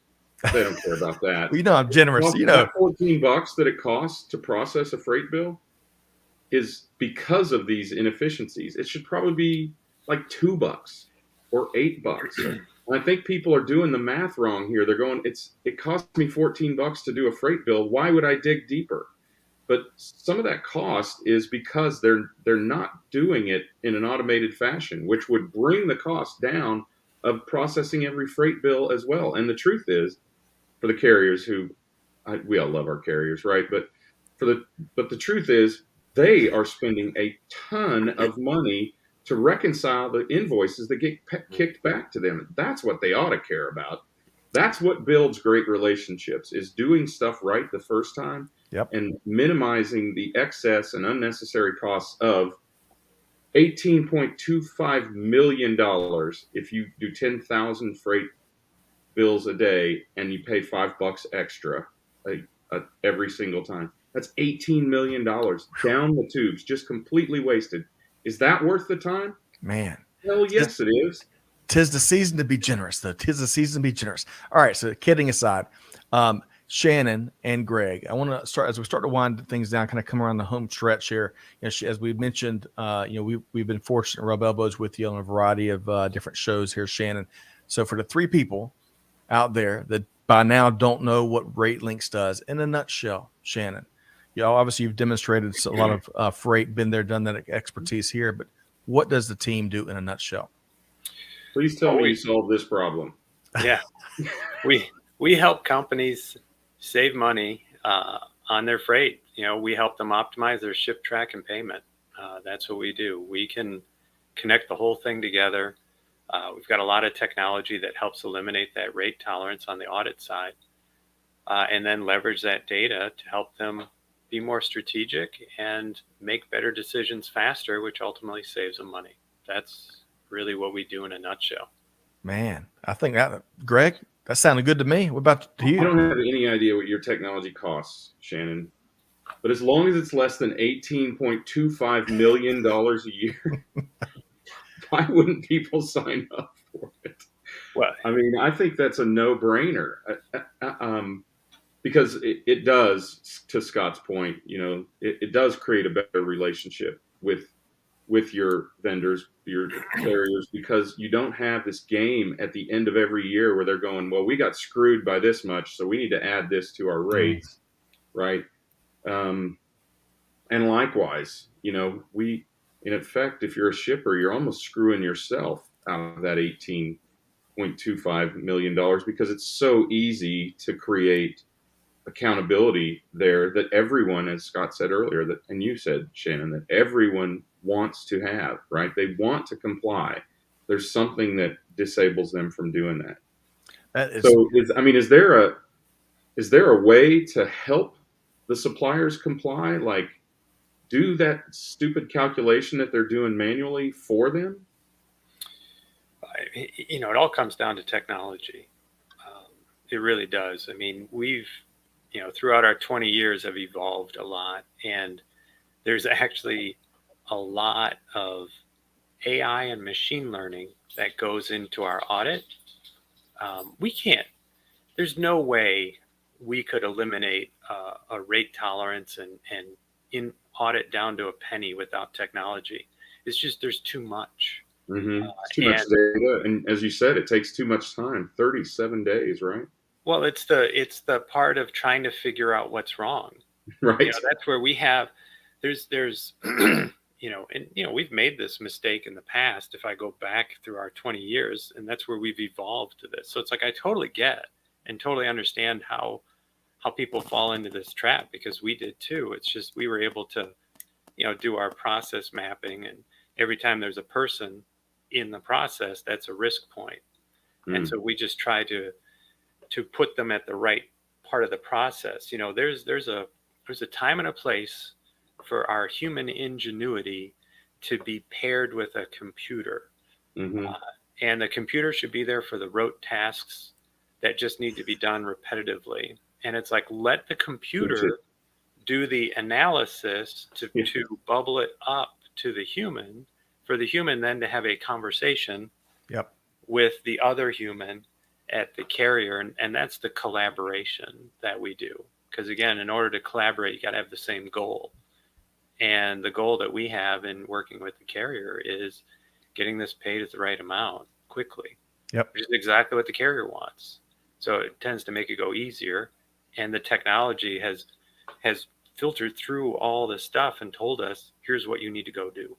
They don't care about that. Well, I'm generous. That $14 that it costs to process a freight bill is because of these inefficiencies. It should probably be like $2 or $8. And I think people are doing the math wrong here. They're going, it costs me $14 to do a freight bill. Why would I dig deeper? But some of that cost is because they're not doing it in an automated fashion, which would bring the cost down of processing every freight bill as well. And the truth is, for the carriers we all love our carriers, right? But the truth is, they are spending a ton of money to reconcile the invoices that get kicked back to them. That's what they ought to care about. That's what builds great relationships, is doing stuff right the first time and minimizing the excess and unnecessary costs of $18.25 million if you do 10,000 freight bills a day and you pay $5 extra every single time. That's $18 million down the tubes, just completely wasted. Is that worth the time? Man. Hell yes, it is. 'Tis the season to be generous, though. 'Tis the season to be generous. All right, so kidding aside, Shannon and Greg, I want to start, as we start to wind things down, kind of come around the home stretch here. As we mentioned, we've been fortunate to rub elbows with you on a variety of different shows here, Shannon. So for the three people out there that by now don't know what Ratelinx does, in a nutshell, Shannon, obviously you've demonstrated a lot of freight, been there, done that expertise here, but what does the team do in a nutshell? Please tell me you solved this problem. Yeah, we help companies save money on their freight. We help them optimize their ship, track, and payment. That's what we do. We can connect the whole thing together. We've got a lot of technology that helps eliminate that rate tolerance on the audit side, and then leverage that data to help them be more strategic and make better decisions faster, which ultimately saves them money. That's really what we do in a nutshell. Man, I think Greg, that sounded good to me. What about you? I don't have any idea what your technology costs, Shannon, but as long as it's less than $18.25 million a year, why wouldn't people sign up for it? Well, I mean, I think that's a no-brainer. Because it does, to Scott's point, it does create a better relationship with your vendors, your carriers, because you don't have this game at the end of every year where they're going, well, we got screwed by this much, so we need to add this to our rates, right? And likewise, we, in effect, if you're a shipper, you're almost screwing yourself out of that $18.25 million, because it's so easy to create accountability there that everyone, as Scott said earlier, and you said, Shannon, that everyone wants to have, right? They want to comply. There's something that disables them from doing that. Is there a way to help the suppliers comply? Like, do that stupid calculation that they're doing manually for them? It all comes down to technology. It really does. I mean, we've, throughout our 20 years have evolved a lot, and there's actually a lot of AI and machine learning that goes into our audit. There's no way we could eliminate a rate tolerance and in audit down to a penny without technology. It's just, there's too much. Mm-hmm. It's too much data. And as you said, it takes too much time, 37 days, right? Well, it's the part of trying to figure out what's wrong. Right. That's where we have, there's we've made this mistake in the past. If I go back through our 20 years, and that's where we've evolved to this. So it's like, I totally get and totally understand how people fall into this trap, because we did too. It's just, we were able to, do our process mapping, and every time there's a person in the process, that's a risk point. And so we just try to put them at the right part of the process. There's a time and a place for our human ingenuity to be paired with a computer. Mm-hmm. And the computer should be there for the rote tasks that just need to be done repetitively. And it's like, let the computer do the analysis to bubble it up to the human, for the human then to have a conversation with the other human at the carrier. And that's the collaboration that we do. Because again, in order to collaborate, you got to have the same goal. And the goal that we have in working with the carrier is getting this paid at the right amount quickly. Which is exactly what the carrier wants. So it tends to make it go easier. And the technology has filtered through all this stuff and told us, here's what you need to go do.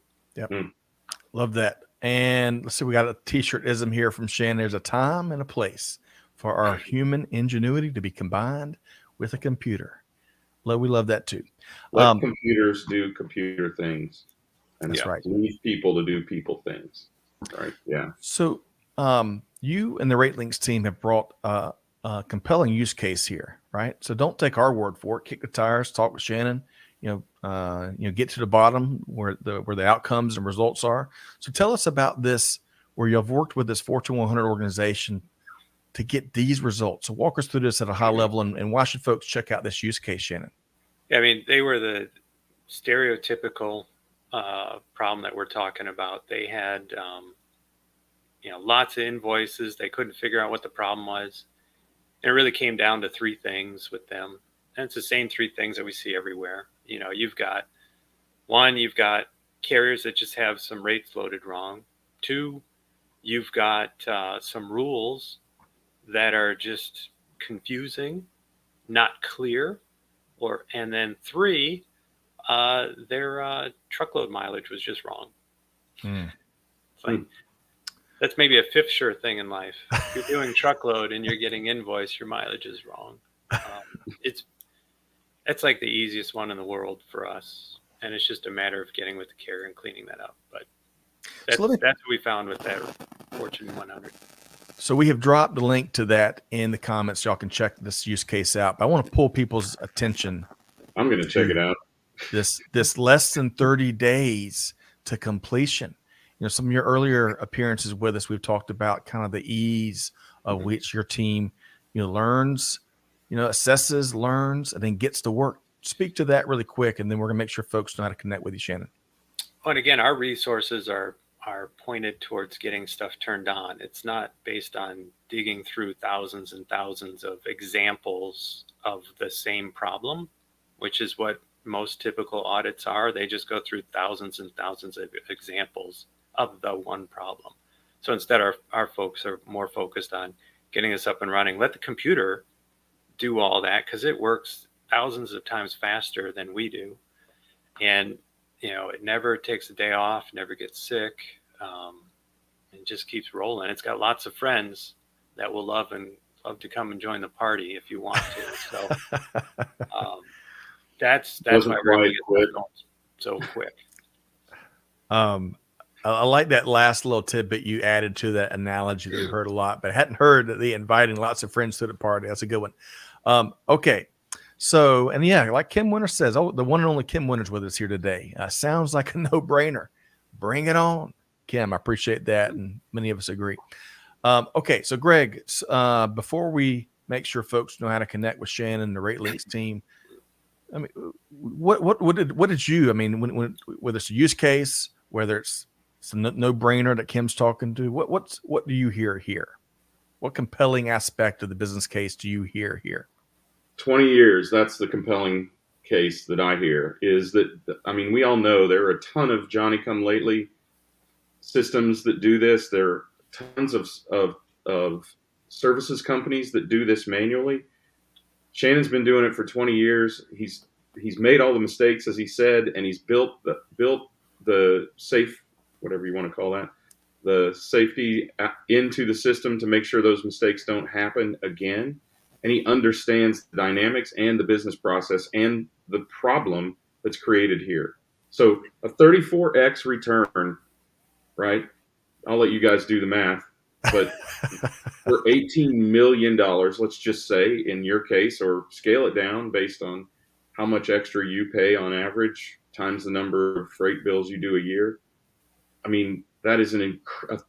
Love that. And let's see, we got a t-shirt-ism here from Shannon. There's a time and a place for our human ingenuity to be combined with a computer. We love that too. Let computers do computer things. And that's right. Leave people to do people things. Right. Yeah. So you and the Ratelinx team have brought a compelling use case here, right? So don't take our word for it. Kick the tires, talk with Shannon, get to the bottom where the outcomes and results are. So tell us about this, where you've worked with this Fortune 100 organization to get these results. So walk us through this at a high level, and why should folks check out this use case, Shannon? I mean, they were the stereotypical problem that we're talking about. They had, lots of invoices. They couldn't figure out what the problem was. And it really came down to three things with them. And it's the same three things that we see everywhere. You've got carriers that just have some rates loaded wrong. Two, you've got some rules that are just confusing, not clear. And then three, their truckload mileage was just wrong. It's like, that's maybe a fifth sure thing in life. If you're doing truckload and you're getting invoice, your mileage is wrong. That's like the easiest one in the world for us. And it's just a matter of getting with the carrier and cleaning that up. But that's what we found with that Fortune 100. So we have dropped the link to that in the comments. Y'all can check this use case out. But I want to pull people's attention. I'm going to check it out. This less than 30 days to completion. Some of your earlier appearances with us, we've talked about kind of the ease of which your team, learns, assesses, learns, and then gets to work. Speak to that really quick, and then we're going to make sure folks know how to connect with you, Shannon. And again, our resources are are pointed towards getting stuff turned on. It's not based on digging through thousands and thousands of examples of the same problem, which is what most typical audits are. They just go through thousands and thousands of examples of the one problem. So instead, our folks are more focused on getting us up and running. Let the computer do all that, because it works thousands of times faster than we do. And, it never takes a day off, never gets sick, and just keeps rolling. It's got lots of friends that will love to come and join the party if you want to. So that's why we're going so quick. I like that last little tidbit you added to that analogy that we heard a lot, but I hadn't heard the inviting lots of friends to the party. That's a good one. Okay. So, and yeah, like Kim Winter says, the one and only Kim Winter's with us here today. Sounds like a no-brainer. Bring it on, Kim. I appreciate that, and many of us agree. Okay, so Greg, before we make sure folks know how to connect with Shannon and the Ratelinx team, I mean, what did you? I mean, when whether it's a use case, whether it's a no-brainer that Kim's talking to, what do you hear here? What compelling aspect of the business case do you hear here? 20 years, that's the compelling case that I hear, is that, I mean, we all know there are a ton of Johnny-come-lately systems that do this. There are tons of services companies that do this manually. Shannon's been doing it for 20 years. He's made all the mistakes, as he said, and he's built the safe, whatever you want to call that, the safety into the system to make sure those mistakes don't happen again. And he understands the dynamics and the business process and the problem that's created here. So a 34x return, right? I'll let you guys do the math, but for $18 million, let's just say in your case, or scale it down based on how much extra you pay on average times the number of freight bills you do a year. I mean, that is a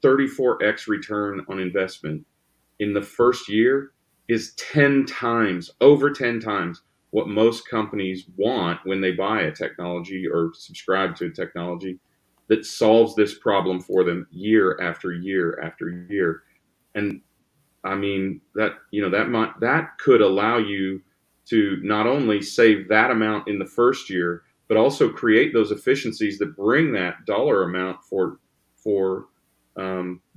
34x return on investment in the first year is over 10 times what most companies want when they buy a technology or subscribe to a technology that solves this problem for them year after year after year. And I mean, that could allow you to not only save that amount in the first year, but also create those efficiencies that bring that dollar amount for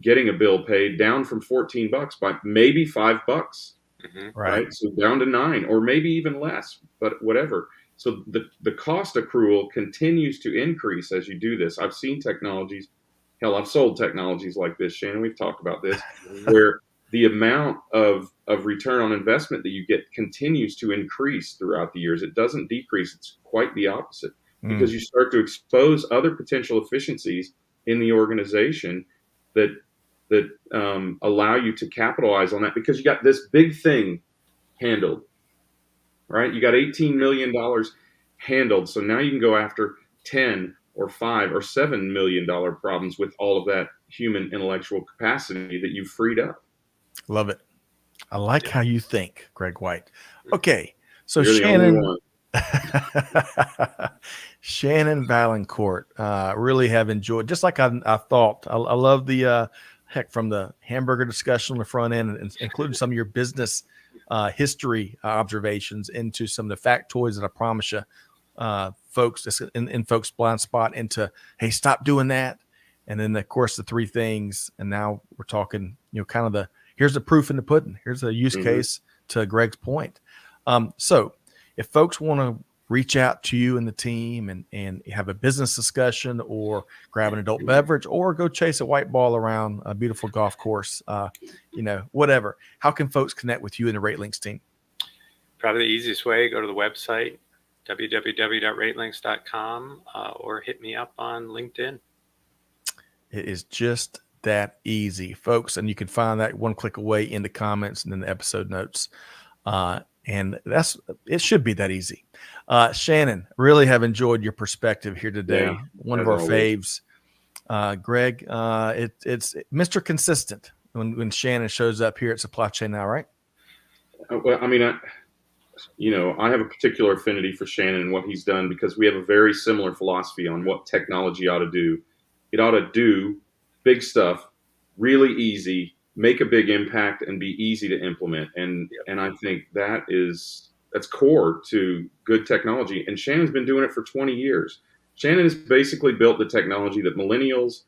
getting a bill paid down from $14 by maybe $5. Mm-hmm. Right. So down to $9 or maybe even less, but whatever. So the cost accrual continues to increase as you do this. I've seen technologies, hell, I've sold technologies like this, Shannon, we've talked about this, where the amount of return on investment that you get continues to increase throughout the years. It doesn't decrease. It's quite the opposite because you start to expose other potential efficiencies in the organization that allow you to capitalize on that because you got this big thing handled, right? You got $18 million handled. So now you can go after 10 or 5 or $7 million problems with all of that human intellectual capacity that you've freed up. Love it. I like how you think, Greg White. Okay. So You're Shannon, Shannon Vaillancourt, really have enjoyed, just like I thought. I love the, heck, from the hamburger discussion on the front end, and including some of your business history observations into some of the factoids that I promise you, folks, in folks' blind spot into, hey, stop doing that. And then, of course, the 3 things. And now we're talking, kind of here's the proof in the pudding. Here's a use case to Greg's point. So if folks want to reach out to you and the team and have a business discussion or grab an adult beverage or go chase a white ball around a beautiful golf course, whatever, how can folks connect with you and the Ratelinx team? Probably the easiest way, go to the website, www.ratelinx.com, or hit me up on LinkedIn. It is just that easy, folks. And you can find that one click away in the comments and in the episode notes. And it should be that easy. Shannon, really have enjoyed your perspective here today. Yeah, one of our faves. Greg, it's Mr. Consistent when Shannon shows up here at Supply Chain Now, right? Well, I mean, I have a particular affinity for Shannon and what he's done because we have a very similar philosophy on what technology ought to do. It ought to do big stuff, really easy, make a big impact, and be easy to implement. And I think that's core to good technology. And Shannon's been doing it for 20 years. Shannon has basically built the technology that millennials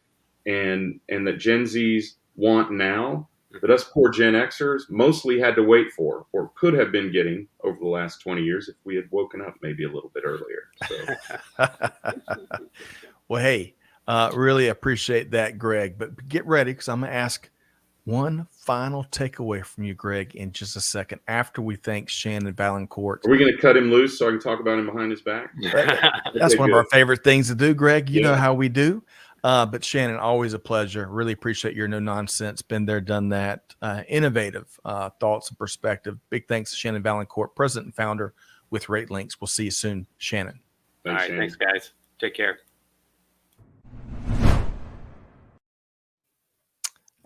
and that Gen Zs want now, that us poor Gen Xers mostly had to wait for, or could have been getting over the last 20 years if we had woken up maybe a little bit earlier. So. Well, hey, really appreciate that, Greg. But get ready, because I'm going to ask one final takeaway from you, Greg, in just a second after we thank Shannon Vaillancourt. Are we going to cut him loose so I can talk about him behind his back? That's one of our favorite things to do, Greg. You know how we do. But Shannon, always a pleasure. Really appreciate your no nonsense. Been there, done that. Innovative thoughts and perspective. Big thanks to Shannon Vaillancourt, president and founder with Ratelinx. We'll see you soon, Shannon. All right, thanks, guys. Take care.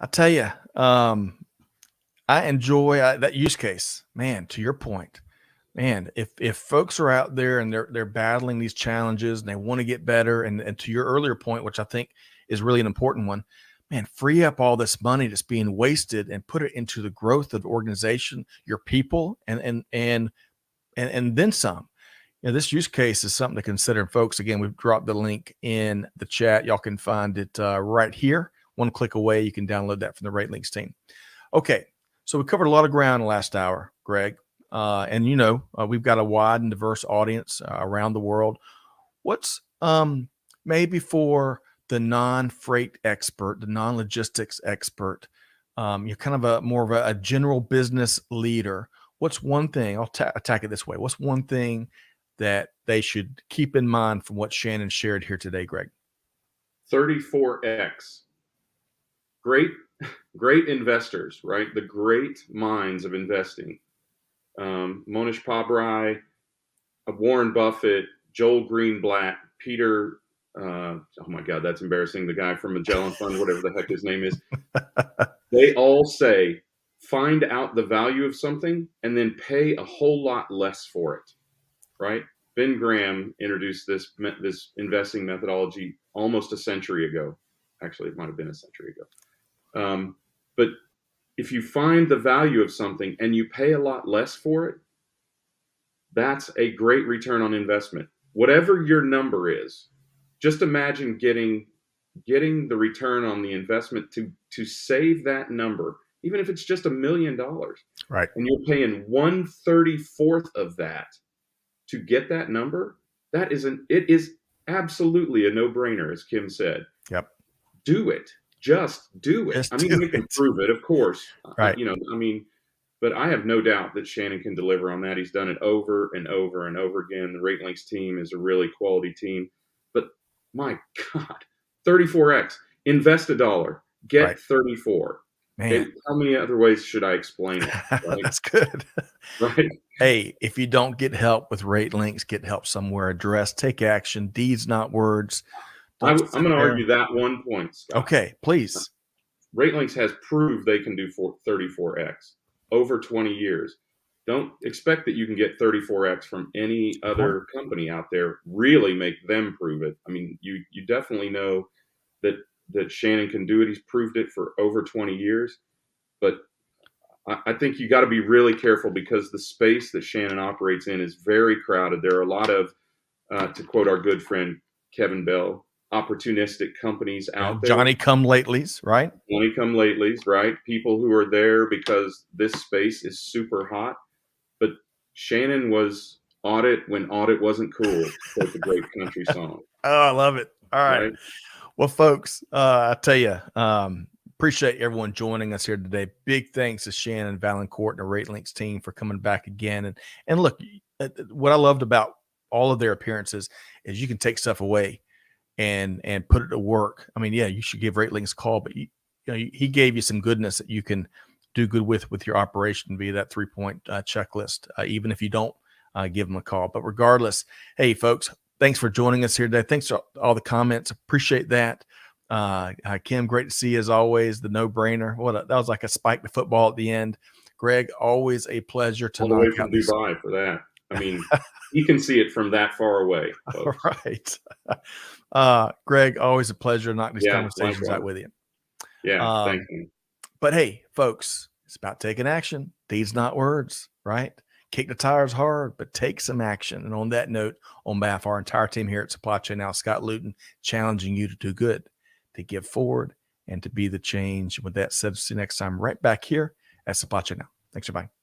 I tell you, I enjoy that use case, man. To your point, man, if folks are out there and they're battling these challenges and they want to get better, and to your earlier point, which I think is really an important one, man, free up all this money that's being wasted and put it into the growth of the organization, your people, and then some. You know, this use case is something to consider, folks. Again, we've dropped the link in the chat. Y'all can find it right here. One click away, you can download that from the Ratelinx team. Okay, so we covered a lot of ground in the last hour, Greg. And we've got a wide and diverse audience around the world. What's maybe for the non-freight expert, the non-logistics expert, you're kind of more of a general business leader. What's one thing, I'll attack it this way. What's one thing that they should keep in mind from what Shannon shared here today, Greg? 34X. Great investors, right? The great minds of investing. Monish Pabrai, Warren Buffett, Joel Greenblatt, Peter, oh my God, that's embarrassing. The guy from Magellan Fund, whatever the heck his name is. They all say, find out the value of something and then pay a whole lot less for it, right? Ben Graham introduced this investing methodology almost a century ago. Actually, it might have been a century ago. But if you find the value of something and you pay a lot less for it, that's a great return on investment. Whatever your number is, just imagine getting the return on the investment to save that number, even if it's just $1 million. Right. And you're paying 1/34 of that to get that number. It is absolutely a no-brainer, as Kim said. Yep. Do it. Just do it. We can prove it, of course. Right. But I have no doubt that Shannon can deliver on that. He's done it over and over and over again. The Ratelinx team is a really quality team. But my God, 34X. Invest $1, get 34. Man. Okay, how many other ways should I explain it? Right? That's good. Right. Hey, if you don't get help with Ratelinx, get help somewhere. Address, take action, deeds, not words. I'm going to argue that one point, Scott. Okay, please. Ratelinx has proved they can do 34X over 20 years. Don't expect that you can get 34X from any other company out there. Really make them prove it. You definitely know that Shannon can do it. He's proved it for over 20 years. But I think you got to be really careful, because the space that Shannon operates in is very crowded. There are a lot of, to quote our good friend Kevin Bell, opportunistic companies out there. Johnny come latelys, right? Johnny come latelys, right? People who are there because this space is super hot. But Shannon was audit when audit wasn't cool. Quote the great country song. Oh, I love it. All right. Well, folks, I tell you, appreciate everyone joining us here today. Big thanks to Shannon Vaillancourt and the Ratelinx team for coming back again. And look, what I loved about all of their appearances is you can take stuff away and put it to work. You should give Ratelinx a call, but he gave you some goodness that you can do good with your operation via that 3-point checklist, even if you don't give them a call. But regardless, hey, folks, thanks for joining us here today. Thanks for all the comments. Appreciate that. Kim, great to see you as always. The no-brainer. That was like a spike to football at the end. Greg, always a pleasure to knock out Dubai for that. You can see it from that far away. Folks. Right. Greg, always a pleasure to knock these conversations out with you. Yeah. Thank you. But hey, folks, it's about taking action. Deeds, not words, right? Kick the tires hard, but take some action. And on that note, on behalf of our entire team here at Supply Chain Now, Scott Luton, challenging you to do good, to give forward, and to be the change. With that said, see you next time right back here at Supply Chain Now. Thanks, everybody.